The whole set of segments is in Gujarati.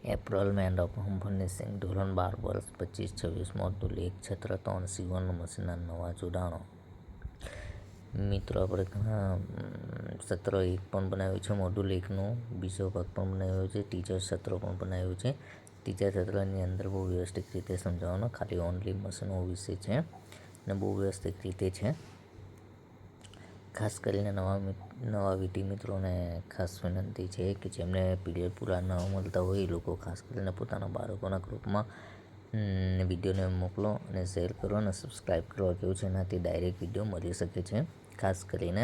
April mind of home furnishing ધોરણ 12 વર્ષ 25-26 મોડ્યુલ 1 છત્ર 3 સીવણ મશીનના નવા જોડાણો. મિત્રો આપણે ઘણા સત્ર 1 પણ બનાવ્યું છે. મોડ્યુલ 1નો બીજો ભાગ પણ બનાવ્યો છે. ટીચર સત્ર પણ બનાવ્યું છે. ટીચર સત્રની અંદર બહુ વ્યવસ્થિત રીતે સમજાવવાનો, ખાલી ઓનલી મશીનો વિશે છે અને બહુ વ્યવસ્થિત રીતે છે. ખાસ કરીને નવા વીટી મિત્રોને ખાસ વિનંતી છે કે જેમને પીરિયડ પૂરા ન મળતા હોય એ લોકો ખાસ કરીને પોતાના બાળકોના ગ્રુપમાં વિડીયોને મોકલો અને શેર કરો અને સબસ્ક્રાઈબ કરવા કેવું છે. એનાથી ડાયરેક્ટ વિડીયો મળી શકે છે. ખાસ કરીને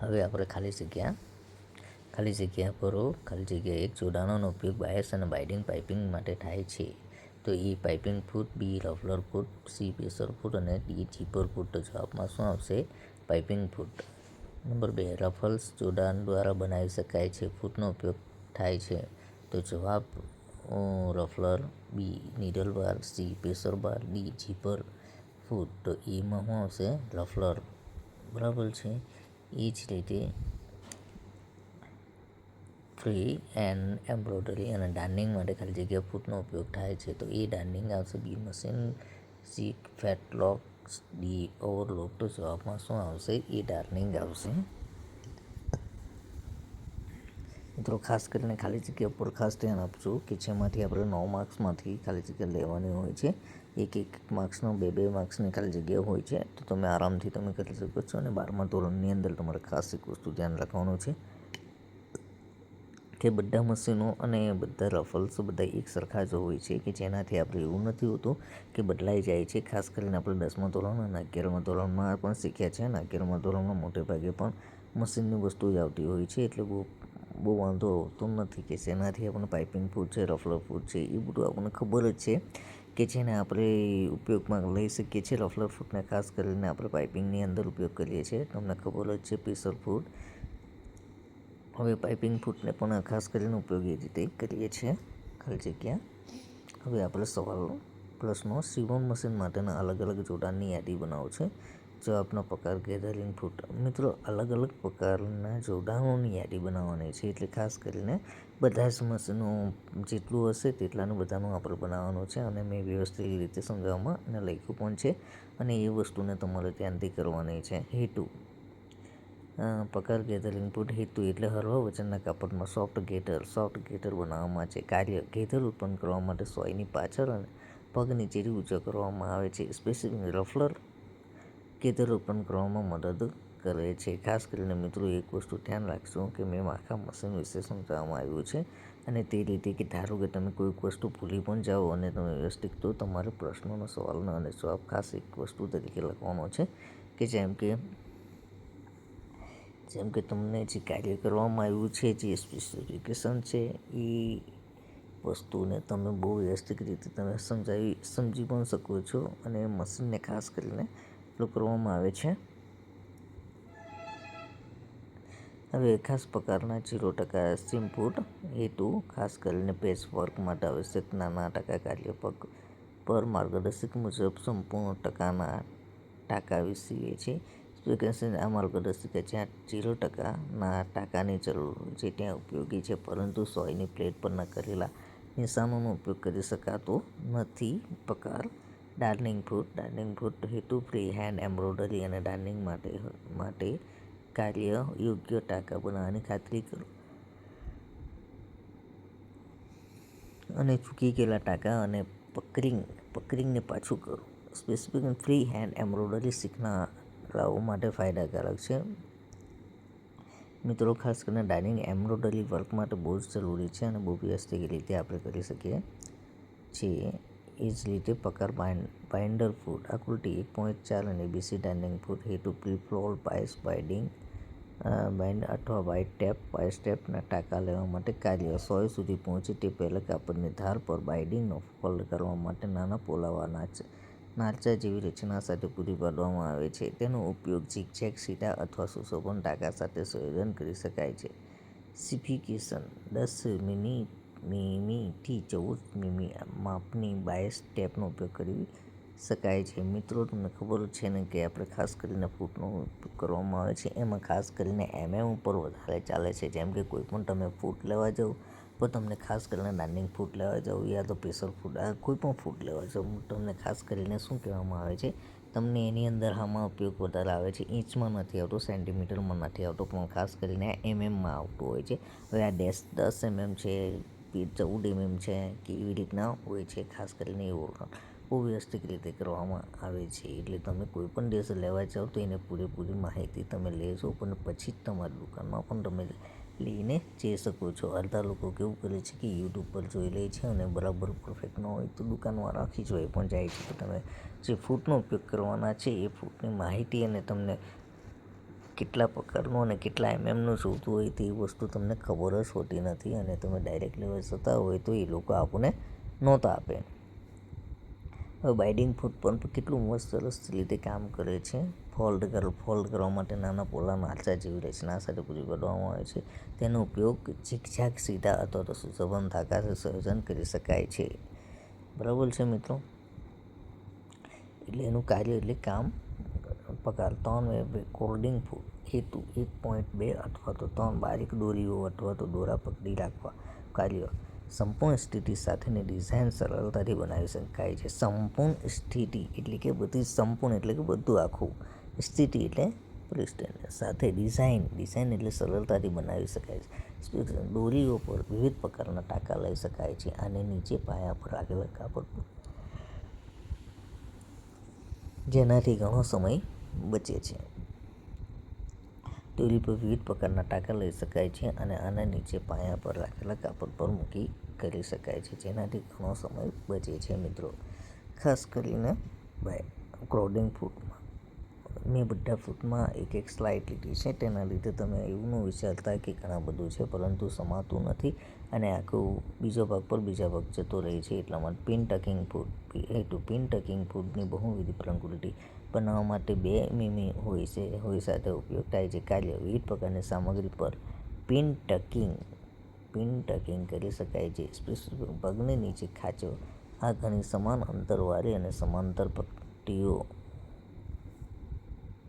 હવે આપણે ખાલી જગ્યા ભરો. ખાલી જગ્યા એક જોડાણોનો ઉપયોગ બાયસ અને બાઇન્ડિંગ પાઇપિંગ માટે થાય છે. તો એ પાઇપિંગ ફૂટ, બી રફલર ફૂટ, સી પ્રેશર ફૂટ અને ડી જીપર ફૂટ. તો જવાબમાં શું આવશે? પાઇપિંગ ફૂટ. નંબર 2 રફલ્સ જોડાણ દ્વારા બનાવી શકાય છે. ફૂટનો ઉપયોગ થાય છે. તો જવાબ રફલર, બી નીડલ બાર, સી પ્રેશર બાર, ડી જીપર ફૂટ. તો એમાં શું આવશે? રફલર. બરાબર છે. એ જ રીતે ફ્રી એન્ડ એમ્બ્રોઇડરી અને ડાર્નિંગ માટે ખાલી જગ્યા ફૂટનો ઉપયોગ થાય છે. તો એ ડાર્નિંગ આવશે. બી મશીન, સી ફેટલોક, ડી ઓવરલોક. તો જવાબમાં શું આવશે? એ ડાર્નિંગ આવશે. મિત્રો ખાસ કરીને ખાલી જગ્યા ઉપર ખાસ ધ્યાન આપજો કે જેમાંથી આપણે 9 માર્ક્સમાંથી ખાલી જગ્યા લેવાની હોય છે. એક માર્ક્સનો 2 માર્ક્સની ખાલી જગ્યા હોય છે. તો તમે આરામથી કરી શકો છો. અને 12મા ધોરણની અંદર તમારે ખાસ એક વસ્તુ ધ્યાન રાખવાનું છે કે બધા મશીનો અને બધા રફલ્સ બધા એક સરખા જ હોય છે, કે જેનાથી આપણે એવું નથી હોતું કે બદલાઈ જાય છે. ખાસ કરીને આપણે 10મા ધોરણ અને 11મા ધોરણમાં પણ શીખ્યા છે. અને 11મા ધોરણમાં મોટે ભાગે પણ મશીનની વસ્તુ જ આવતી હોય છે. એટલે બહુ વાંધો આવતો નથી કે જેનાથી આપણને પાઇપિંગ ફૂટ છે, રફલર ફૂટ છે, એ બધું આપણને ખબર જ છે કે જેને આપણે ઉપયોગમાં લઈ શકીએ છીએ. રફલર ફૂટને ખાસ કરીને આપણે પાઇપિંગની અંદર ઉપયોગ કરીએ છીએ. તમને ખબર જ છે. પ્રેશર ફૂટ. હવે પાઇપિંગ ફૂટને પણ ખાસ કરીને ઉપયોગી રીતે કરીએ છીએ. ખાલી જગ્યા. હવે આપણે સવાલ પ્રશ્નો. સીવણ મશીન માટેના અલગ અલગ જોડાણની યાદી બનાવો છે. જવાબનો પ્રકાર ગેધરિંગ ફૂટ. મિત્રો અલગ અલગ પ્રકારના જોડાણોની યાદી બનાવવાની છે. એટલે ખાસ કરીને બધા જ મશીનો જેટલું હશે તેટલાનું બધાનું આપણે બનાવવાનું છે. અને મેં વ્યવસ્થિત રીતે સમજાવવામાં અને લખ્યું પણ છે. અને એ વસ્તુને તમારે ધ્યાનથી કરવાની છે. હેતુ પ્રકાર ગેધરિંગ ફૂટ. હેતુ એટલે હળવા વજનના કાપડમાં સોફ્ટ ગેટર બનાવવામાં છે. કાર્ય ગેધર ઉત્પન્ન કરવા માટે સોયની પાછળ અને પગ નીચેથી ઊંચો કરવામાં આવે છે. સ્પેસિફિક રફલર ગેધર ઉત્પન્ન કરવામાં મદદ કરે છે. ખાસ કરીને મિત્રો એક વસ્તુ ધ્યાન રાખજો કે મેં આખા મશીન વિશે સમજાવવામાં આવ્યું છે. અને તે રીતે કે ધારો કે તમે કોઈક વસ્તુ ભૂલી પણ જાઓ અને તમે વ્યવસ્થિત, તો તમારે પ્રશ્નોનો સવાલનો અને જવાબ ખાસ એક વસ્તુ તરીકે લખવાનો છે કે જેમ કે તમને જે કાર્ય કરવામાં આવ્યું છે, જે સ્પેસિફિકેશન છે, એ વસ્તુને તમે બહુ વ્યવસ્થિત રીતે તમે સમજી પણ શકો છો. અને મશીનને ખાસ કરીને એટલું કરવામાં આવે છે. હવે ખાસ પ્રકારના 0% સીમ ફૂટ. હેતુ ખાસ કરીને પેચ વર્ક માટે આવશ્યક નાના ટાંકા કાર્ય પર માર્ગદર્શક મુજબ સંપૂર્ણ ટકાના ટાંકા સીવે છે. સ્પેસિફિકેશન આ માર્ગદર્શિકા જ્યાં 0%ના ટાંકાની જરૂર હોય છે ત્યાં ઉપયોગી છે, પરંતુ સોયની પ્લેટ પરના કરેલા નિશાનોનો ઉપયોગ કરી શકાતો નથી. પ્રકાર ડાર્નિંગ ફૂટ. હેતુ ફ્રી હેન્ડ એમ્બ્રોઇડરી અને ડાર્નિંગ માટે કાર્ય યોગ્ય ટાંકા બનાવવાની ખાતરી કરો અને ચૂકી ગયેલા ટાંકા અને પકરિંગને પાછું કરો. સ્પેસિફિક ફ્રી હેન્ડ એમ્બ્રોઇડરી શીખનારાઓ માટે ફાયદાકારક છે. મિત્રો ખાસ કરીને ડાર્નિંગ એમ્બ્રોઇડરી વર્ક માટે બહુ જ જરૂરી છે અને બહુ વ્યવસ્થિત રીતે આપણે કરી શકીએ છીએ. એ જ રીતે પ્રકાર બાઇન્ડર ફૂટ. આકૃતિ 1.4 અને એબીસી ડાર્નિંગ ફૂટ. હેતુ પ્રી-ફોલ્ડ બાઇન્ડ અથવા વાઇડ સ્ટેપના ટાંકા લેવા માટે કાર્ય. સોય સુધી પહોંચે તે પહેલાં કાપડની ધાર પર બાઇન્ડિંગને ફોલ્ડ કરવા માટે નાના પોલાવા નાળચા જેવી રચના સાથે પૂરી પાડવામાં આવે છે. તેનો ઉપયોગ ઝિગઝેગ, સીધા અથવા સુશોભન ટાંકા સાથે સંયોજન કરી શકાય છે. સ્પેસિફિકેશન 10 મીમી થી 14 મીમી માપની બાયસ ટેપનો ઉપયોગ કરી શકાય છે. મિત્રો તમને ખબર જ છે ને કે આપણે ખાસ કરીને ફૂટનો ઉપયોગ કરવામાં આવે છે. એમાં ખાસ કરીને MM ઉપર વધારે ચાલે છે. જેમ કે કોઈ પણ તમે ફૂટ લેવા જાઓ પણ તમને ખાસ કરીને નાની ફૂટ લેવા જાવ યા તો પ્રેશર ફૂડ આ કોઈ પણ ફૂડ લેવા જાવ તમને ખાસ કરીને શું કહેવામાં આવે છે, તમને એની અંદર આમાં ઉપયોગ વધારે આવે છે. ઇંચમાં નથી આવતો, સેન્ટીમીટરમાં નથી આવતો, પણ ખાસ કરીને એમએમમાં આવતું હોય છે. હવે આ 10 mm છે, 14 mm છે કે એવી રીતના હોય છે. ખાસ કરીને એવું બહુ વ્યવસ્થિત રીતે કરવામાં આવે છે. એટલે તમે કોઈ પણ ડ્રેસ લેવા જાઓ તો એને પૂરેપૂરી માહિતી તમે લેશો, પણ પછી જ તમારી દુકાનમાં પણ તમે લઈને જઈ શકો છો. અડધા લોકો કેવું કરે છે કે યુટ્યુબ પર જોઈ લે છે અને બરાબર પરફેક્ટ ન હોય તો દુકાનમાં રાખી જોઈ પણ જાય છે. તો તમે જે ફૂટનો ઉપયોગ કરવાના છે એ ફૂટની માહિતી અને તમને કેટલા પ્રકારનું અને કેટલા એમએમનું જોઈતું હોય તે વસ્તુ તમને ખબર જ હોતી નથી અને તમે ડાયરેક્ટ લેવા જતા હોય તો એ લોકો આપણને નહોતા આપે. હવે બાઇડિંગ ફૂટ પણ કેટલું મસ્ત સરસ રીતે કામ કરે છે. ફોલ્ડ કરવા માટે નાના પોલા નાચા જેવી રચના સાથે પૂરી પાડવામાં આવે છે. તેનો ઉપયોગ ઝીકઝાક સીધા અથવા તો સુશોભન ધાગાથી સંયોજન કરી શકાય છે. બરાબર છે મિત્રો. એટલે એનું કાર્ય એટલે કામ પગાર 3 કોલ્ડિંગ ફૂટ હેતુ 1.2 અથવા તો 3 બારીક દોરીઓ અથવા તો દોરા પકડી રાખવા કાર્ય સંપૂર્ણ સ્થિતિ સાથેની ડિઝાઇન સરળતાથી બનાવી શકાય છે. સંપૂર્ણ સ્થિતિ એટલે કે બધી સંપૂર્ણ એટલે કે બધું આખું, સ્થિતિ એટલે પરિસ્થિતિ સાથે ડિઝાઇન એટલે સરળતાથી બનાવી શકાય છે. દોરીઓ પર વિવિધ પ્રકારના ટાંકા લઈ શકાય છે. આને નીચે પાયા પર રાખેલા કાપડ પર જેનાથી ઘણો સમય બચે છે. દોરી પર વિવિધ પ્રકારના ટાંકા લઈ શકાય છે અને આના નીચે પાયા પર રાખેલા કાપડ પર મૂકી કરી શકાય છે, જેનાથી ઘણો સમય બચે છે. મિત્રો ખાસ કરીને ક્રોડિંગ ફૂટમાં મેં બધા ફૂટમાં એક સ્લાઇડ લીધી છે. તેના લીધે તમે એવું ન વિચારતા કે ઘણા બધું છે, પરંતુ સમાતું નથી અને આખું બીજા ભાગ જતો રહે છે. એટલા માટે પિન ટકિંગ ફૂટની બહુવિધ પ્રકૃતિ બનાવવા માટે 2 mm હોય સાથે ઉપયોગ થાય છે. કાર્ય વિવિધ પ્રકારની સામગ્રી પર પિન ટકિંગ કરી શકાય છે. સ્પેસિફિક પગની નીચે ખાંચો આ ઘણી સમાન અંતરવાળી અને સમાંતર પટ્ટીઓ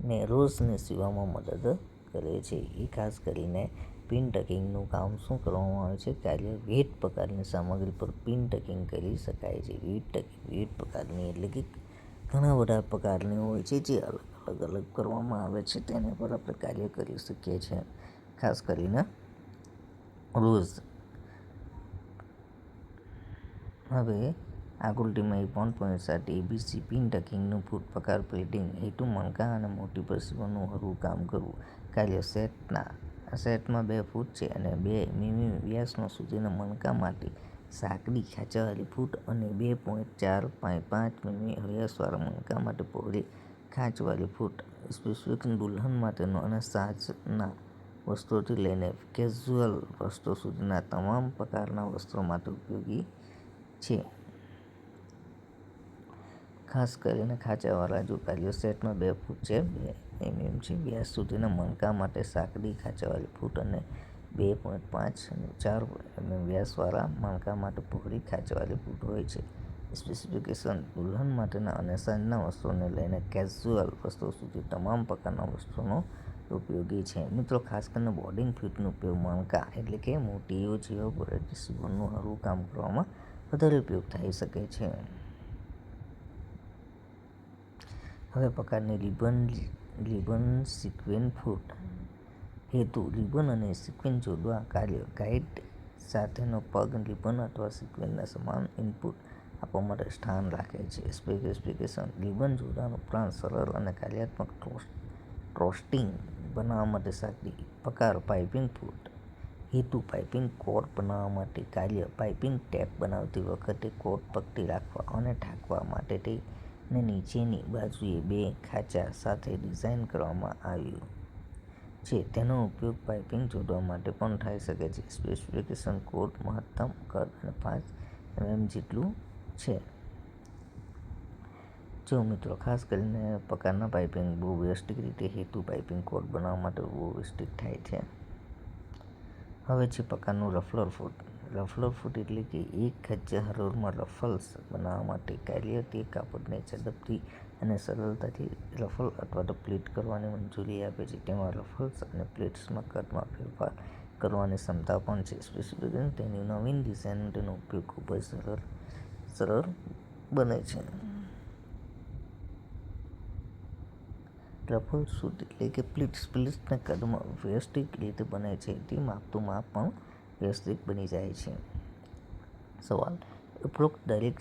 ને રોઝને સીવવામાં મદદ કરે છે. એ ખાસ કરીને પિન ટકિંગનું કામ શું કરવામાં આવે છે, કાર્ય વિવિધ પ્રકારની સામગ્રી પર પિન ટકિંગ કરી શકાય છે. વિવિધ પ્રકારની એટલે કે ઘણા બધા પ્રકારની હોય છે જે અલગ કરવામાં આવે છે, તેને પર આપણે કાર્ય કરી શકીએ છીએ. ખાસ કરીને રોઝ. હવે આકૃતિમાં 1.7 ABC પિન ટકિંગનું ફૂટ પ્રકાર પ્લેટિંગ હેતુ મણકા અને મોટી પરસીવરનું હળવું કામ કરવું. કાર્ય સેટમાં 2 ફૂટ છે અને 2 mm વ્યાસનો સુધીના મણકા માટે સાંકડી ખાંચાવાળી ફૂટ અને 2.4-5 mm વ્યાસવાળા મણકા માટે પહોળી ખાંચવાળી ફૂટ સ્પેસિફિક દુલ્હન માટેનો અને સાંજના વસ્ત્રોથી લઈને કેઝ્યુઅલ વસ્ત્રો સુધીના તમામ પ્રકારના વસ્ત્રો માટે ઉપયોગી છે. ખાસ કરીને ખાંચાવાળા જો કાર્ય સેટમાં 2 ફૂટ છે, 2 mm છે વ્યાસ સુધીના મણકા માટે સાંકડી ખાંચાવાળી ફૂટ અને 2.5 અને 4 mm વ્યાસવાળા મણકા માટે પહોળી ખાંચવાળી ફૂટ હોય છે. સ્પેસિફિકેશન દુલ્હન માટેના અને સાંજના વસ્ત્રોને લઈને કેઝ્યુઅલ વસ્ત્રો સુધી તમામ પ્રકારના વસ્ત્રોનો ઉપયોગી છે. મિત્રો ખાસ કરીને બોર્ડિંગ ફૂટનો ઉપયોગ મણકા એટલે કે મોતીઓ જેવા ભરેલી સીવણનું હળવું કામ કરવામાં વધારે ઉપયોગ થઈ શકે છે. હવે પ્રકારની રિબન સિક્વેન્સ ફૂટ હેતુ રિબન અને સિક્વેન્સ જોડવા. કાર્ય ગાઇડ સાથેનો પગ રિબન અથવા સિક્વેન્સના સમાન ઇનપુટ આપવા માટે સ્થાન રાખે છે. સ્પેસિફિકેશન રિબન જોડાણ ઉપરાંત સરળ અને કાર્યાત્મક ટ્રોસ્ટિંગ બનાવવા માટે સાંકડી. પ્રકાર પાઇપિંગ ફૂટ હેતુ પાઇપિંગ કોટ બનાવવા માટે. કાર્ય પાઇપિંગ ટેપ બનાવતી વખતે કોટ પકડી રાખવા અને ઢાંકવા માટે તેને નીચેની બાજુએ 2 ખાંચા સાથે ડિઝાઇન કરવામાં આવ્યું છે. તેનો ઉપયોગ પાઇપિંગ જોડવા માટે પણ થઈ શકે છે. સ્પેસિફિકેશન કોટ મહત્તમ કદ અને 5 mm જેટલું છે. જો મિત્રો ખાસ કરીને પ્રકારના પાઇપિંગ બહુ વ્યવસ્થિત રીતે હેતુ પાઇપિંગ કોટ બનાવવા માટે બહુ વ્યવસ્થિત થાય છે. હવે છે પ્રકારનું રફલર ફૂટ. રફલર ફૂટ એટલે કે એક ખાંચા હરોળમાં રફલ્સ બનાવવા માટે. કાર્ય તે કાપડને ઝડપથી અને સરળતાથી રફલ અથવા તો પ્લીટ કરવાની મંજૂરી આપે છે. તેમાં રફલ્સ અને પ્લીટ્સમાં કદમાં ફેરફાર કરવાની ક્ષમતા પણ છે. સ્પેસિફિકલી તેની નવીન ડિઝાઇન તેનો ઉપયોગ ખૂબ જ સરળ બને છે. રફલ સૂટ એટલે કે પ્લીટ્સના કદમાં વ્યવસ્થિત રીતે બને છે. તે માપતું માપ પણ વ્યવસ્થિત બની જાય છે. સવાલ: ઉપરોક્ત દરેક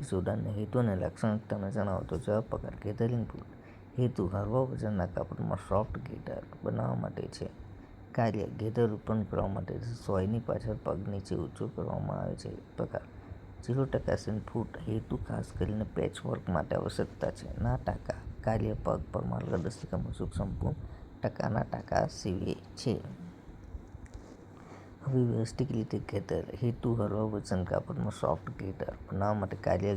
જોડાણના હેતુ અને લાક્ષણિકતાને જણાવો. તો જવાબ: પગાર. ગેધરિંગ ફૂટ હેતુ: હળવા વજનના કાપડમાં સોફ્ટ ગેટર બનાવવા માટે છે. કાર્ય: ગેધર ઉત્પન્ન કરવા માટે સોયની પાછળ પગ નીચે ઊંચું કરવામાં આવે છે. પગાર: 0% સિન્ટ ફૂટ હેતુ: ખાસ કરીને પેચવર્ક માટે આવશ્યકતા છે. ના ટાંકા કાર્ય: પગ પર માર્ગદર્શિકા મુજબ સંપૂર્ણ ટકાના ટાંકા સીવે છે. હવે વ્યવસ્થિત રીતે ગેધર હેતુ: હળવા વજન કાપડમાં સોફ્ટ ગેટર બનાવવા માટે. કાર્ય: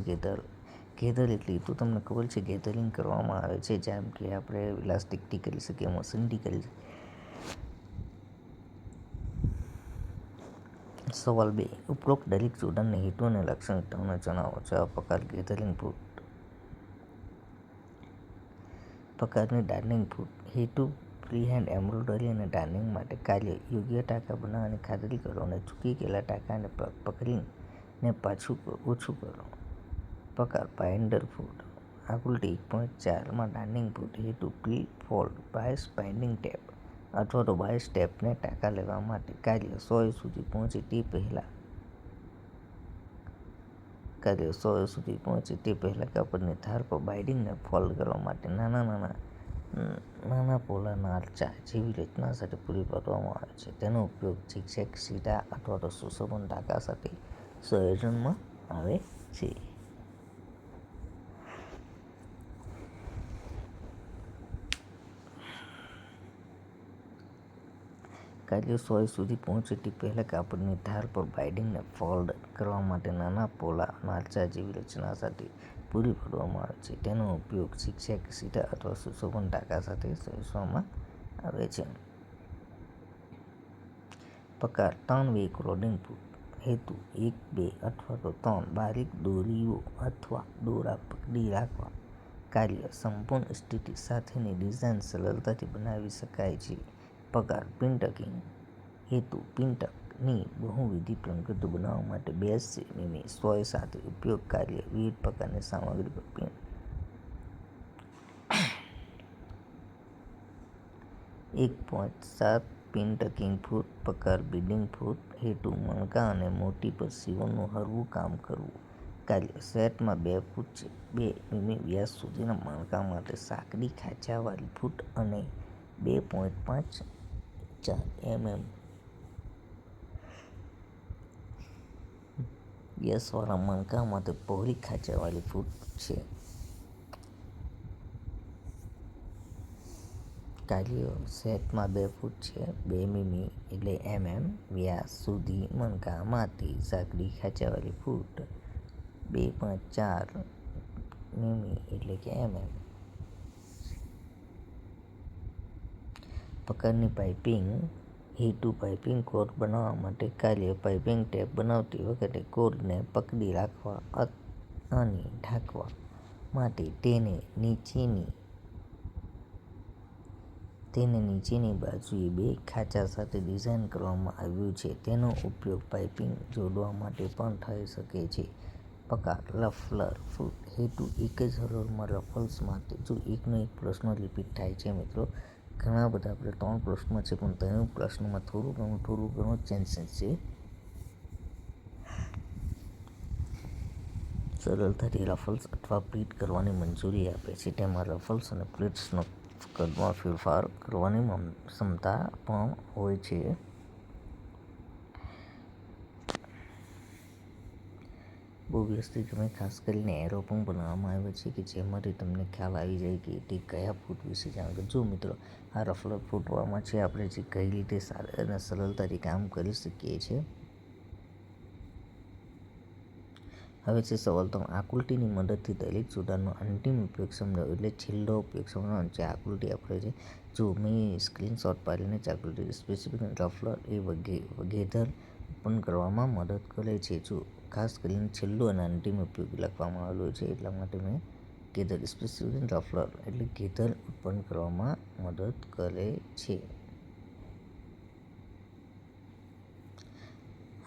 ગેધર એટલે તો તમને ખબર છે ગેધરિંગ કરવામાં આવે છે, જેમ કે આપણે ઇલાસ્ટિકથી કરી શકીએ, મશીનથી કરી શકીએ. સવાલ 2: ઉપરોક્ત દરેક જોડાણના હેતુ અને લાક્ષણિકતાઓને જણાવો. જવાબ: પગાર. ગેધરિંગ ફૂટ પગારની ડાર્નિંગ ફૂટ હેતુ: ફ્રીહેન્ડ એમ્બ્રોઇડરી અને ડાર્નિંગ માટે. કાર્ય: યોગ્ય ટાંકા બનાવવાની ખાતરી કરો અને ચૂકી ગયેલા ટાંકાને પકડીને પાછું ઓછું કરો. પગાર. બાઇન્ડર ફૂટ આકૃતિ 1.4 માં ડાર્નિંગ ફૂટ હેતુ: પ્રી-ફોલ્ડ બાયસ બાઇન્ડિંગ ટેપ અથવા બાયસ ટેપને ટાંકા લેવા માટે. કાર્ય: સોય સુધી પહોંચે તે પહેલાં કાપડની ધાર પર બાઇન્ડિંગને ફોલ્ડ કરવા માટે નાના પોલા નાળચા જેવી રચના સાથે પૂરી પાડવામાં આવે છે. તેનો ઉપયોગ ઝિગઝેગ, સીધા અથવા સુશોભન ટાંકા સાથે સંયોજનમાં આવે છે. કાર્ય: સોય સુધી પહોંચે તે પહેલાં કાપડની ધાર પર બાઇન્ડિંગને ફોલ્ડ કરવા માટે નાના પોલા નાળચા જેવી રચના સાથે પૂરી પાડવામાં આવે છે. તેનો ઉપયોગ ઝિગઝેગ, સીધા અથવા સુશોભન ટાંકા સાથે સંયોજનમાં આવે છે. પગાર. 3-વે ક્રોડિંગ ફૂટ હેતુ: 1, 2 અથવા 3 બારીક દોરીઓ અથવા દોરા પકડી રાખવા. કાર્ય: સંપૂર્ણ સ્થિતિ સાથેની ડિઝાઇન સરળતાથી બનાવી શકાય છે. પગાર. પિન-ટકિંગ હેતુ: પિન-ટકની બહુવિધ પ્રકૃતિ બનાવવા માટે 2 મીમી સોય સાથે ઉપયોગ. કાર્ય: વિવિધ પ્રકારની સામગ્રી પર પિન. 1.7 પિન-ટકિંગ ફૂટ પગાર. બિડિંગ ફૂટ હેતુ: મણકા અને મોતી પર સીવણનું હળવું કામ કરવું. કાર્ય: સેટમાં 2 ફૂટ 2 મીમી વ્યાસ સુધીના મણકા માટે સાંકડી ખાંચાવાળી ફૂટ અને 2.54 mm વ્યાસવાળા મણકા માટે પહોળી ખાંચાવાળી ફૂટ છે. કાર્ય: સેટમાં 2 ફૂટ 2 મીમી mm વ્યાસ સુધી મણકા માટે સાંકડી ખાંચાવાળી ફૂટ 2.4 mm. પગારની પાઇપિંગ હેતુ: પાઇપિંગ કોર્ડ બનાવવા માટે. કાર્ય: પાઇપિંગ ટેપ બનાવતી વખતે કોર્ડને પકડી રાખવા અને ઢાંકવા માટે. તેને નીચેની બાજુએ 2 ખાંચા સાથે ડિઝાઇન કરવામાં આવ્યું છે. તેનો ઉપયોગ પાઇપિંગ જોડવા માટે પણ થઈ શકે છે. પગાર. રફલર ફૂટ હેતુ: એક જ હરોળમાં રફલ્સ માટે. જો એકનો એક પ્રશ્ન રિપીટ થાય છે મિત્રો, ઘણા બધા આપણે 3 પ્રશ્નો છે, પણ 3 પ્રશ્નોમાં થોડું ઘણું ચેન્જીસ છે. સરળતાથી રફલ્સ અથવા પ્લીટ કરવાની મંજૂરી આપે છે. તેમાં રફલ્સ અને પ્લીટ્સના કદમાં ફેરફાર કરવાની ક્ષમતા પણ હોય છે. બહુ વ્યવસ્થિત તમે ખાસ કરીને એરો પણ બનાવવામાં આવે છે કે જેમાંથી તમને ખ્યાલ આવી જાય કે તે કયા ફૂટ વિશે જાણ. જો મિત્રો, આ રફલર ફૂટવામાં છે આપણે જે કઈ રીતે સરળતાથી કામ કરી શકીએ છીએ. હવે છે સવાલ 3: આકૃતિની મદદથી દરેક જોડાણનો અંતિમ ઉપયોગ સમજાવો. એટલે છેલ્લો ઉપયોગ સમજાવવાનો છે. આકૃતિ આપણે છે જો મેં સ્ક્રીનશોટ પાડીને જ આકૃતિ સ્પેસિફિક રફલર એ ગેધર ઉત્પન્ન કરવામાં મદદ કરે છે. જો ખાસ કરીને છેલ્લો અને અંતિમ ઉપયોગ લખવામાં આવેલો છે એટલા માટે મેં ગેધર સ્પેસિફિક રફલર એટલે ગેધર ઉત્પન્ન કરવામાં મદદ કરે છે.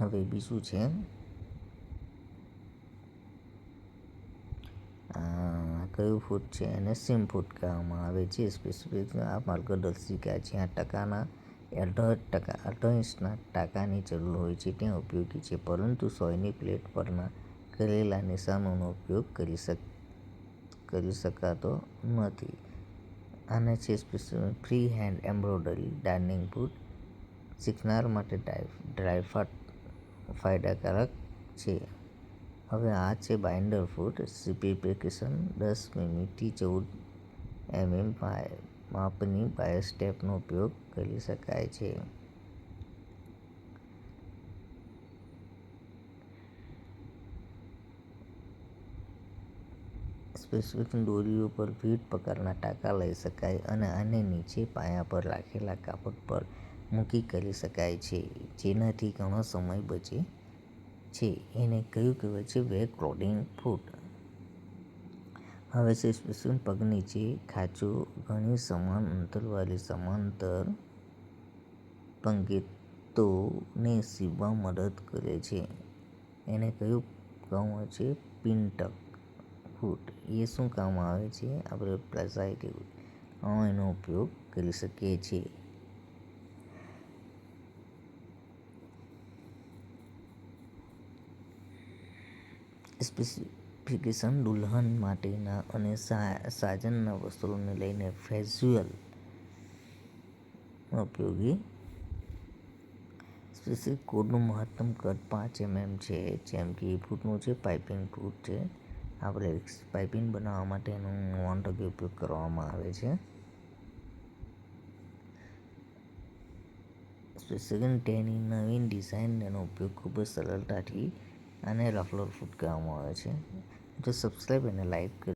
હવે બીજું છે કયું ફૂડ છે એને સિમ ફૂડ કહેવામાં આવે છે. સ્પેસિફિક આ માર્ગદર્શિકા જ્યાં ટકાના 18 ટાંકાની જરૂર હોય છે ત્યાં ઉપયોગી છે, પરંતુ સોયની પ્લેટ પરના કરેલા નિશાનોનો ઉપયોગ કરી શકાતો નથી. આને છે specific free hand embroidery dining food. શીખનાર માટે ફાયદાકારક છે. હવે આ છે બાઇન્ડર ફૂડ. સ્પેસિફિકેશન 10 મીમીથી 14 માપની બાયસ ટેપનો ઉપયોગ કરી શકાય છે. સ્પેસિફિક દોરીઓ પર વિવિધ પ્રકારના ટાંકા લઈ શકાય અને આને નીચે પાયા પર રાખેલા કાપડ પર મૂકી કરી શકાય છે, જેનાથી ઘણો સમય બચે છે. એને કયું કહેવાય છે? Web clothing food. હવે છે સ્પેસિફિક પગ નીચે ખાંચો ઘણી સમાન અંતરવાળી સમાંતર પંક્તિઓને સીવવા મદદ કરે છે. એને કયું કહેવામાં આવે છે? પિન-ટક ફૂડ. એ શું કામ આવે છે? આપણે પ્લાઝાઇટિવ એનો ઉપયોગ કરી શકીએ છીએ. સ્પેસિફિકેશન દુલ્હન માટેના અને સાજનના વસ્ત્રોને લઈને ફેઝ્યુઅલ ઉપયોગી. સ્પેસિફિક કોડનું મહત્તમ કદ 5 છે, જેમ કે ફૂટનું છે. પાઇપિંગ ફૂટ છે. આપણે પાઇપિંગ બનાવવા માટે એનો 1% ઉપયોગ કરવામાં આવે છે. સ્પેસિફિક ટેની નવીન ડિઝાઇન એનો ઉપયોગ ખૂબ જ સરળતાથી આને રફલર ફૂટ કહેવામાં આવે છે. તો સબસ્ક્રાઈબ અને લાઈક